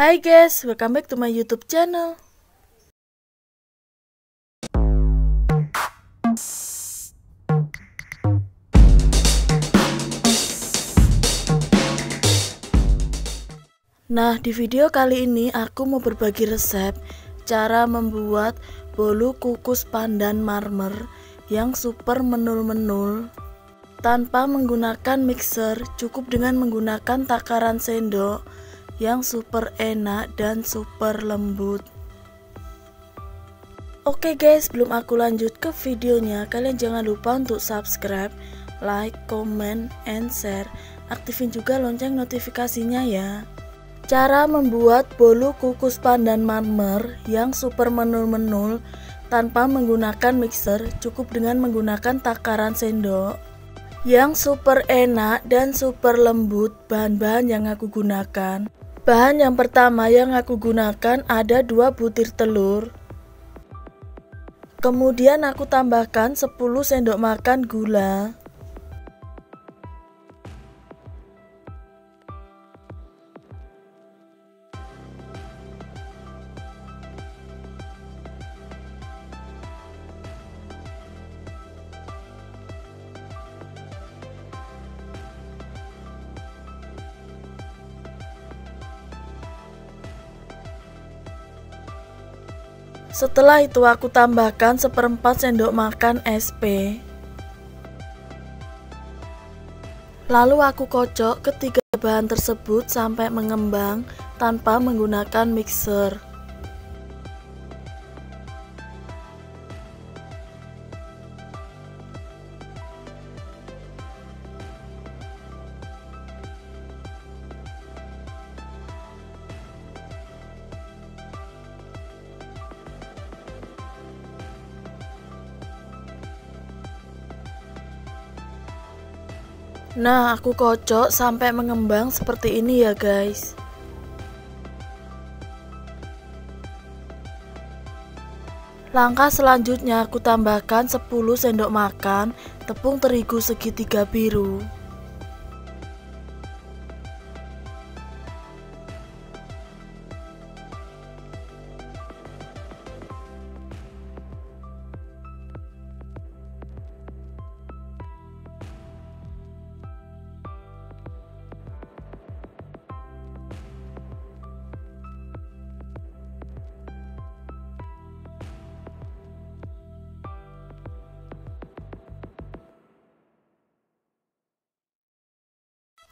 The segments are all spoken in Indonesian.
Hai guys, welcome back to my YouTube channel. Nah, di video kali ini aku mau berbagi resep cara membuat bolu kukus pandan marmer yang super menul-menul tanpa menggunakan mixer, cukup dengan menggunakan takaran sendok yang super enak dan super lembut. Oke guys, sebelum aku lanjut ke videonya, kalian jangan lupa untuk subscribe, like, comment, and share. Aktifin juga lonceng notifikasinya ya. Cara membuat bolu kukus pandan marmer yang super menul-menul tanpa menggunakan mixer, cukup dengan menggunakan takaran sendok yang super enak dan super lembut. Bahan-bahan yang aku gunakan. Bahan yang pertama yang aku gunakan ada 2 butir telur. Kemudian aku tambahkan 10 sendok makan gula. Setelah itu aku tambahkan 1/4 sendok makan SP. Lalu aku kocok ketiga bahan tersebut sampai mengembang tanpa menggunakan mixer. Nah, aku kocok sampai mengembang seperti ini ya guys. Langkah selanjutnya aku tambahkan 10 sendok makan tepung terigu segitiga biru.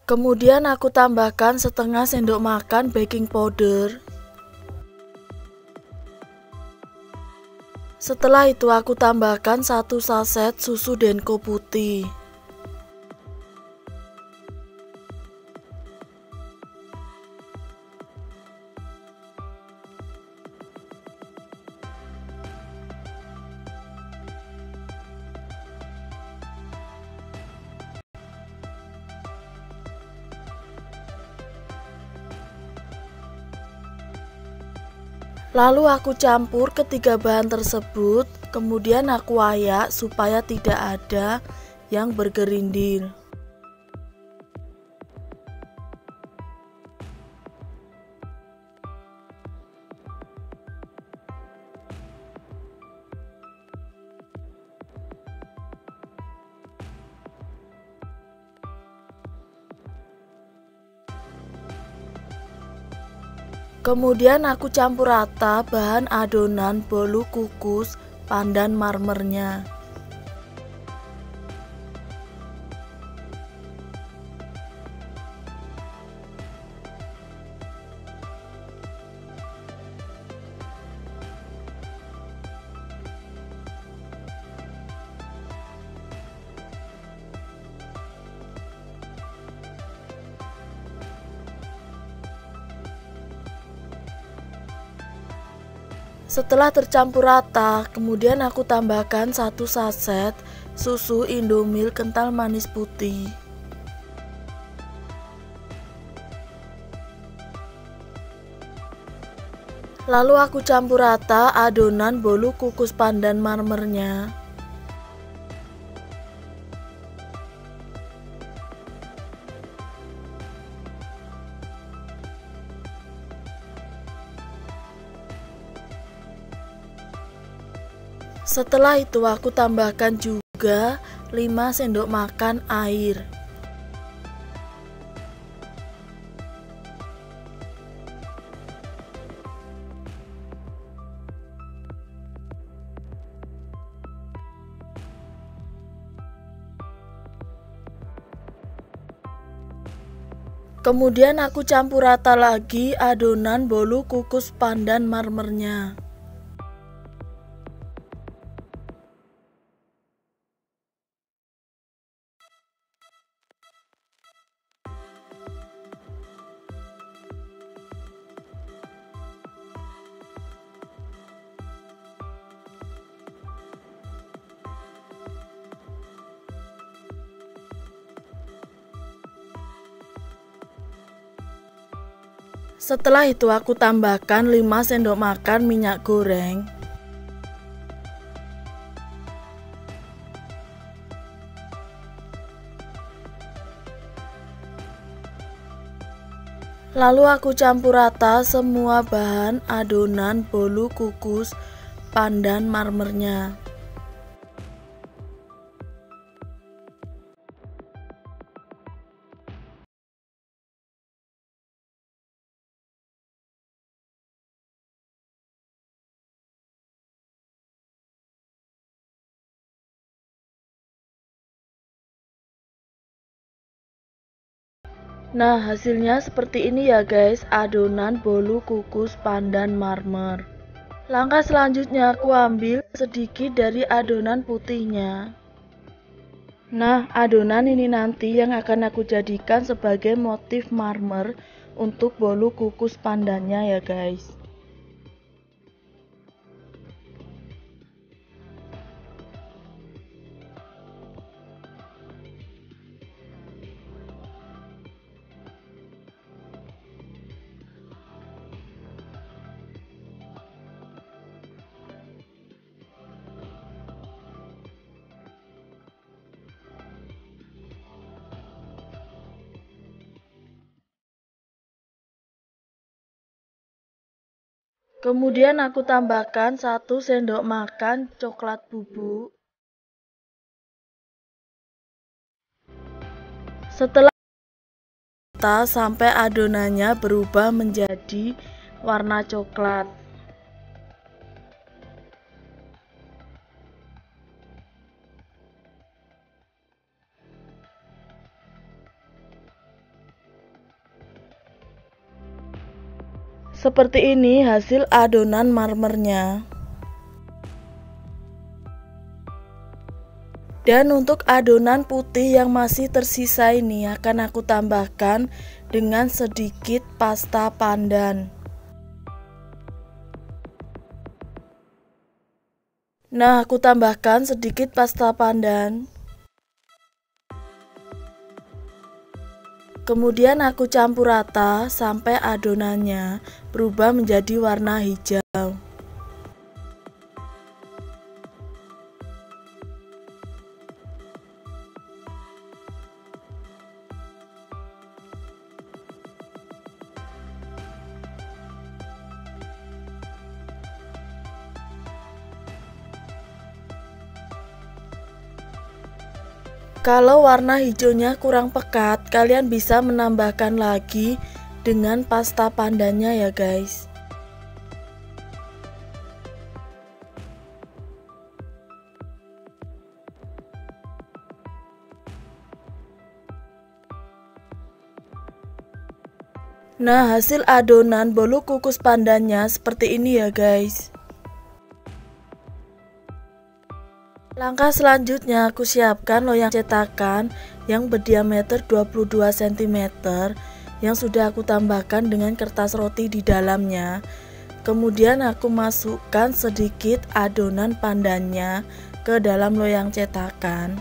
Kemudian aku tambahkan setengah sendok makan baking powder. Setelah itu aku tambahkan 1 saset susu denko putih. Lalu aku campur ketiga bahan tersebut, kemudian aku ayak supaya tidak ada yang bergerindil. Kemudian aku campur rata bahan adonan bolu kukus pandan marmernya. Setelah tercampur rata, kemudian aku tambahkan 1 saset susu Indomilk kental manis putih. Lalu aku campur rata adonan bolu kukus pandan marmernya. Setelah itu aku tambahkan juga 5 sendok makan air. Kemudian aku campur rata lagi adonan bolu kukus pandan marmernya. Setelah itu aku tambahkan 5 sendok makan minyak goreng. Lalu aku campur rata semua bahan adonan bolu kukus pandan marmernya. Nah, hasilnya seperti ini ya guys, adonan bolu kukus pandan marmer. Langkah selanjutnya aku ambil sedikit dari adonan putihnya. Nah, adonan ini nanti yang akan aku jadikan sebagai motif marmer untuk bolu kukus pandannya ya guys. Kemudian aku tambahkan 1 sendok makan coklat bubuk. Setelah sampai adonannya berubah menjadi warna coklat. Seperti ini hasil adonan marmernya. Dan untuk adonan putih yang masih tersisa ini akan aku tambahkan dengan sedikit pasta pandan. Nah, aku tambahkan sedikit pasta pandan. Kemudian aku campur rata sampai adonannya berubah menjadi warna hijau. Kalau warna hijaunya kurang pekat, kalian bisa menambahkan lagi dengan pasta pandannya ya guys. Nah, hasil adonan bolu kukus pandannya seperti ini ya guys. Langkah selanjutnya aku siapkan loyang cetakan yang berdiameter 22 cm yang sudah aku tambahkan dengan kertas roti di dalamnya. Kemudian aku masukkan sedikit adonan pandannya ke dalam loyang cetakan.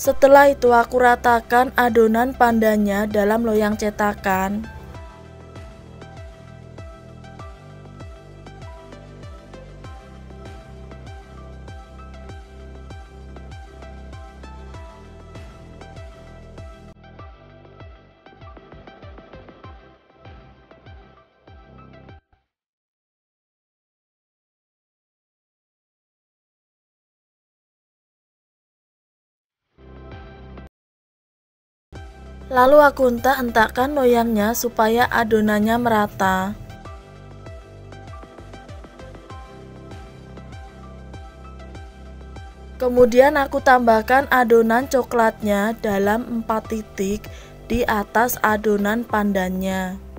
Setelah itu aku ratakan adonan pandannya dalam loyang cetakan. Lalu aku hentak-hentakkan loyangnya supaya adonannya merata. Kemudian aku tambahkan adonan coklatnya dalam 4 titik di atas adonan pandannya.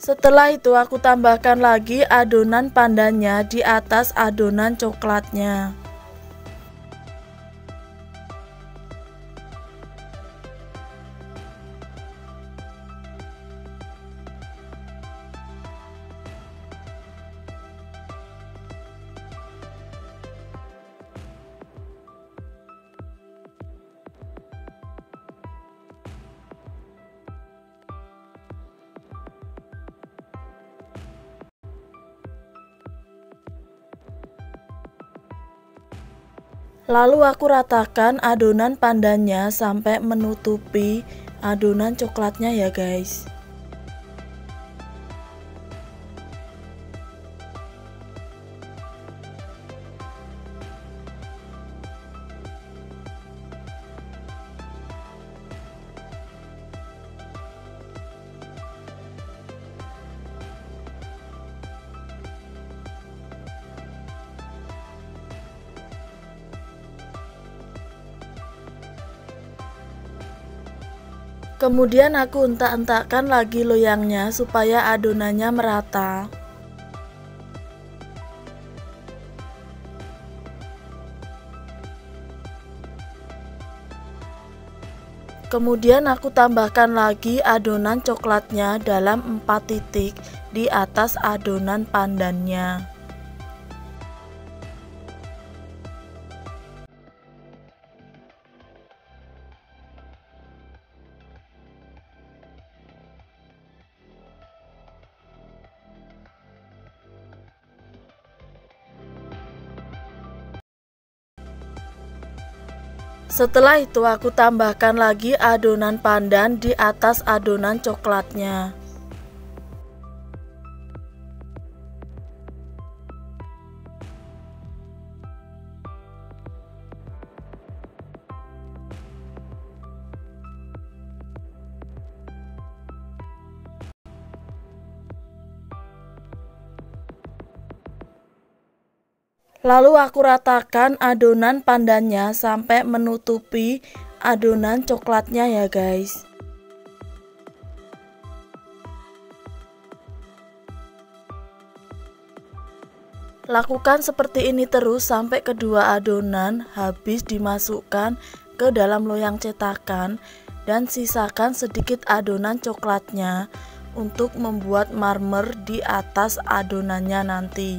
Setelah itu aku tambahkan lagi adonan pandannya di atas adonan coklatnya. Lalu aku ratakan adonan pandannya sampai menutupi adonan coklatnya ya guys. Kemudian aku hentak-hentakkan lagi loyangnya supaya adonannya merata. Kemudian aku tambahkan lagi adonan coklatnya dalam 4 titik di atas adonan pandannya. Setelah itu aku tambahkan lagi adonan pandan di atas adonan coklatnya. Lalu aku ratakan adonan pandannya sampai menutupi adonan coklatnya ya guys. Lakukan seperti ini terus sampai kedua adonan habis dimasukkan ke dalam loyang cetakan dan sisakan sedikit adonan coklatnya untuk membuat marmer di atas adonannya nanti.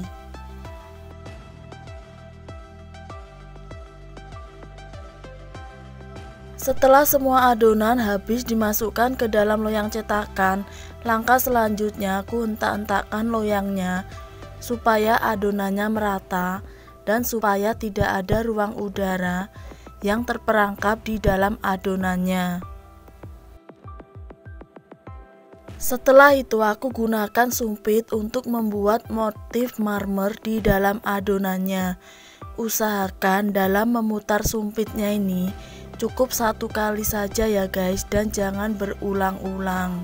Setelah semua adonan habis dimasukkan ke dalam loyang cetakan, langkah selanjutnya aku hentak-hentakkan loyangnya supaya adonannya merata dan supaya tidak ada ruang udara yang terperangkap di dalam adonannya. Setelah itu aku gunakan sumpit untuk membuat motif marmer di dalam adonannya. Usahakan dalam memutar sumpitnya ini cukup 1 kali saja ya guys, dan jangan berulang-ulang.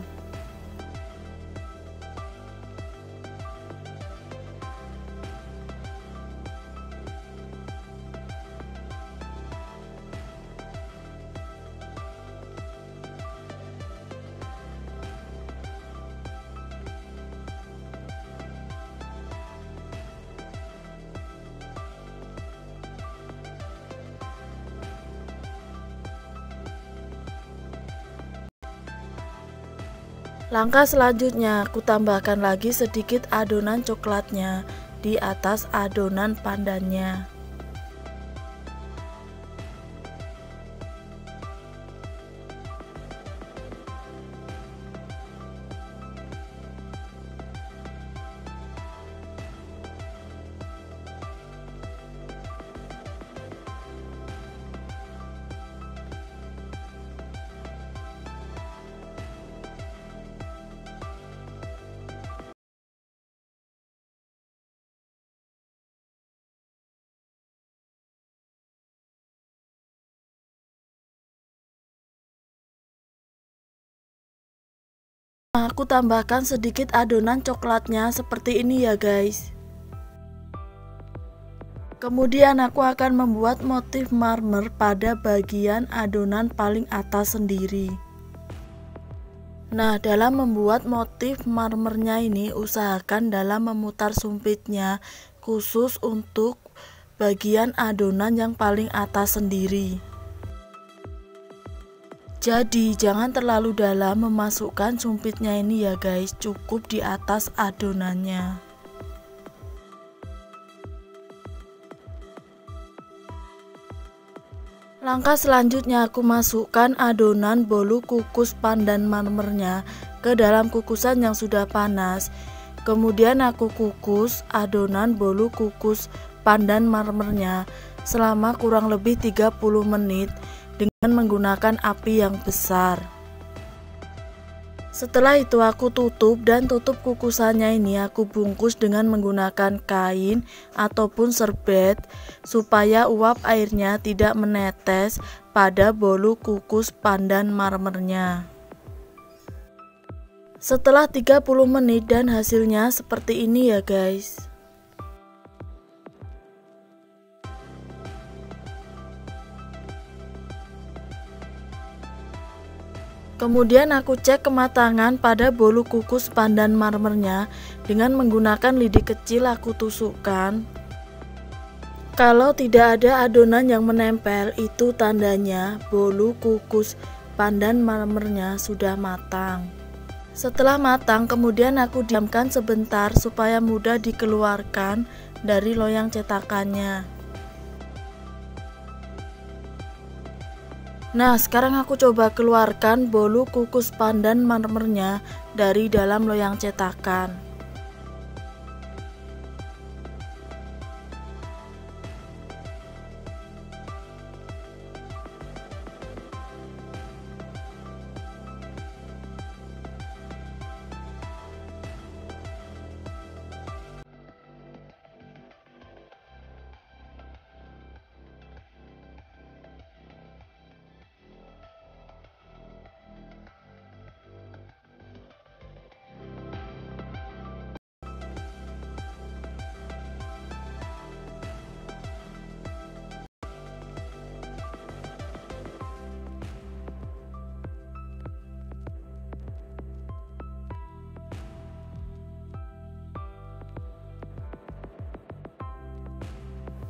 Langkah selanjutnya aku tambahkan lagi sedikit adonan coklatnya di atas adonan pandannya. Aku tambahkan sedikit adonan coklatnya seperti ini ya guys. Kemudian aku akan membuat motif marmer pada bagian adonan paling atas sendiri. Nah, dalam membuat motif marmernya ini usahakan dalam memutar sumpitnya khusus untuk bagian adonan yang paling atas sendiri. Jadi jangan terlalu dalam memasukkan sumpitnya ini ya guys, cukup di atas adonannya. Langkah selanjutnya aku masukkan adonan bolu kukus pandan marmernya ke dalam kukusan yang sudah panas. Kemudian aku kukus adonan bolu kukus pandan marmernya selama kurang lebih 30 menit dengan menggunakan api yang besar. Setelah itu aku tutup dan tutup kukusannya ini aku bungkus dengan menggunakan kain ataupun serbet supaya uap airnya tidak menetes pada bolu kukus pandan marmernya. Setelah 30 menit dan hasilnya seperti ini ya guys. Kemudian aku cek kematangan pada bolu kukus pandan marmernya dengan menggunakan lidi kecil aku tusukkan. Kalau tidak ada adonan yang menempel, itu tandanya bolu kukus pandan marmernya sudah matang. Setelah matang, kemudian aku diamkan sebentar supaya mudah dikeluarkan dari loyang cetakannya. Nah, sekarang aku coba keluarkan bolu kukus pandan marmernya dari dalam loyang cetakan.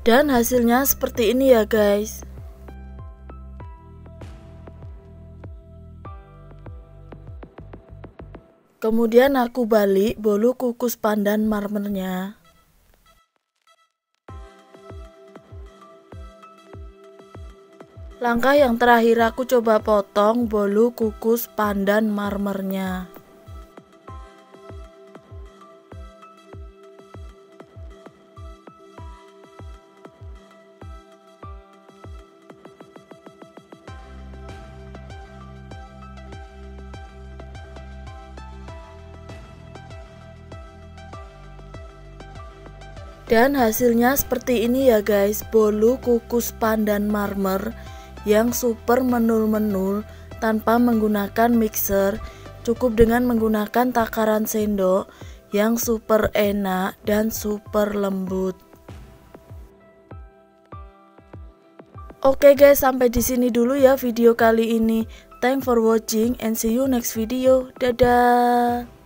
Dan hasilnya seperti ini ya guys. Kemudian aku balik bolu kukus pandan marmernya. Langkah yang terakhir aku coba potong bolu kukus pandan marmernya. Dan hasilnya seperti ini ya guys, bolu kukus pandan marmer yang super menul-menul tanpa menggunakan mixer, cukup dengan menggunakan takaran sendok yang super enak dan super lembut. Oke guys, sampai di sini dulu ya video kali ini. Thanks for watching and see you next video. Dadah.